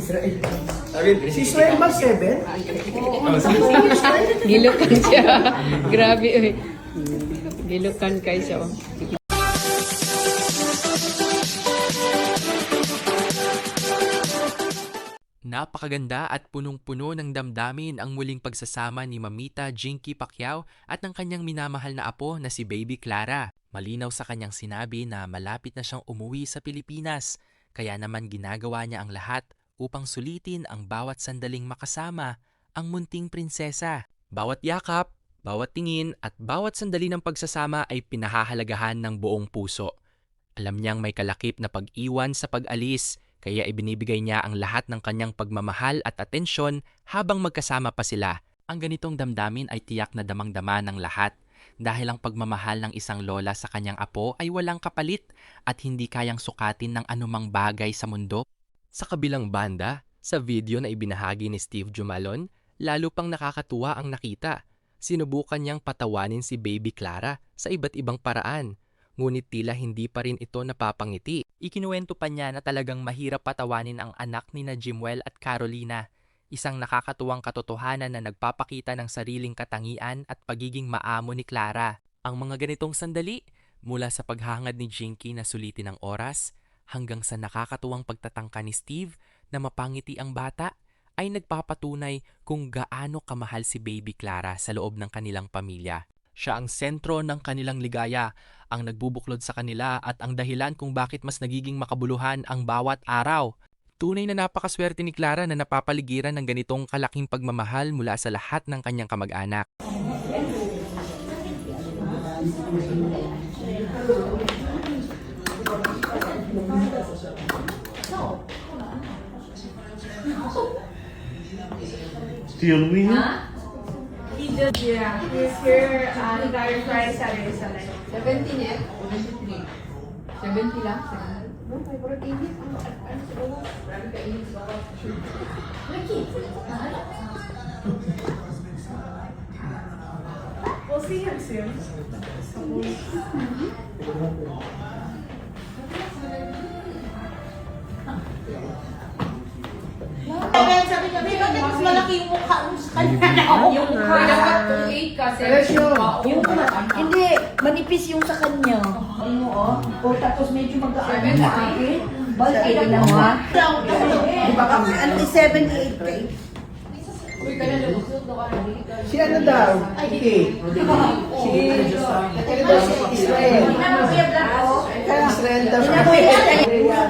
Si Israel ba 7? Gilukan siya. Grabe eh. Gilukan kayo siya. Napakaganda at punong-puno ng damdamin ang muling pagsasama ni Mamita Jinky Pacquiao at ng kanyang minamahal na apo na si Baby Clara. Malinaw sa kanyang sinabi na malapit na siyang umuwi sa Pilipinas, kaya naman ginagawa niya ang lahat upang sulitin ang bawat sandaling makasama ang munting prinsesa. Bawat yakap, bawat tingin at bawat sandali ng pagsasama ay pinahahalagahan ng buong puso. Alam niyang may kalakip na pag-iwan sa pag-alis, kaya ibinibigay niya ang lahat ng kanyang pagmamahal at atensyon habang magkasama pa sila. Ang ganitong damdamin ay tiyak na damang-dama ng lahat dahil ang pagmamahal ng isang lola sa kanyang apo ay walang kapalit at hindi kayang sukatin ng anumang bagay sa mundo. Sa kabilang banda, sa video na ibinahagi ni Steve Jumalon, lalo pang nakakatuwa ang nakita. Sinubukan niyang patawanin si Baby Clara sa iba't ibang paraan. Ngunit tila hindi pa rin ito napapangiti. Ikinuwento pa niya na talagang mahirap patawanin ang anak ni na Jimuel at Carolina. Isang nakakatuwang katotohanan na nagpapakita ng sariling katangian at pagiging maamo ni Clara. Ang mga ganitong sandali, mula sa paghangad ni Jinky na sulitin ang oras, hanggang sa nakakatuwang pagtatangka ni Steve na mapangiti ang bata, ay nagpapatunay kung gaano kamahal si Baby Clara sa loob ng kanilang pamilya. Siya ang sentro ng kanilang ligaya, ang nagbubuklod sa kanila at ang dahilan kung bakit mas nagiging makabuluhan ang bawat araw. Tunay na napakaswerte ni Clara na napapaligiran ng ganitong kalaking pagmamahal mula sa lahat ng kanyang kamag-anak. Still winning? He did, yeah. He's here, he got your price Saturday, Sunday. 70 net? 73. 70 lang? No, may parang init. Ano siguro? Marami ka init sa laki. We'll see him soon. Sabi niya, bakit mas malaki yung mukha mo sa kanya? Yung dapat 28 kasi. Hindi, manipis yung sa kanya. Ano o tapos medyo mag-aano sa akin. Balki na lang ha. Di ba kami, ano 78 kayo? Uy, ka na lumusot na ka. Si ano daw? Okay. Si Israel. Israel daw.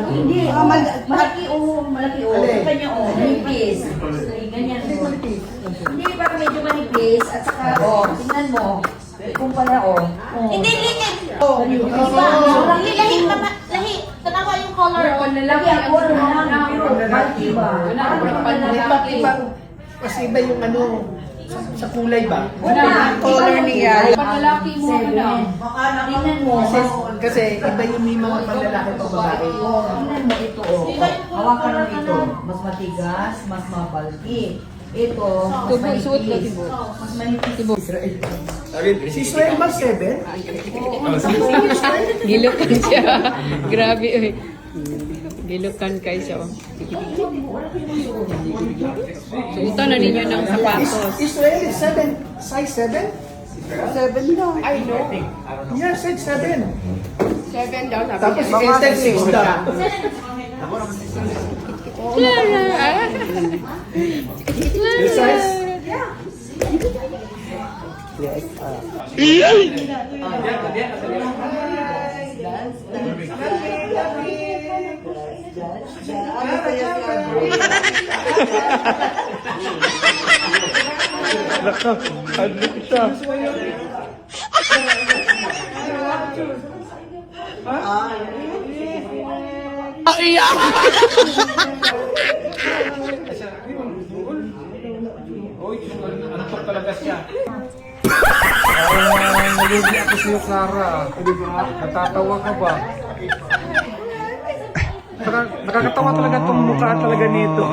Hindi, malaki o, sa kanya o, manipis. Ganyan o. Hindi, parang medyo manipis at saka o, tingnan mo. Kung pala o. Hindi, liit. Oh, Lahi, lahi, lahi. Tanawa yung color. Lagi ako, balki ba? kasi iba yung ano, sa kulay ba? Color niya. Panlalaki mo na. Tingnan mo. Kasi iba yung may mga panlalaki pa babae. Tingnan mo ito o. Hawakan mo ito. Mas matigas, mas mabalki. Ito, mas manipis. Mas manipis. Israel. Si Israel ba 7? Gilukan siya. Grabe eh. Gilukan kayo siya. Suotan na ninyo ng sapatos. Israel is 7, size 7? 7 daw. I know. Yeah, said 7. 7 daw. Tapos enter 6 daw. Your size? Naka, adlik siya. Antok talaga siya. Nalulugi ako sa'yo, Clara. Natatawa ka ba? Nakakatawa talaga itong mukha talaga nito.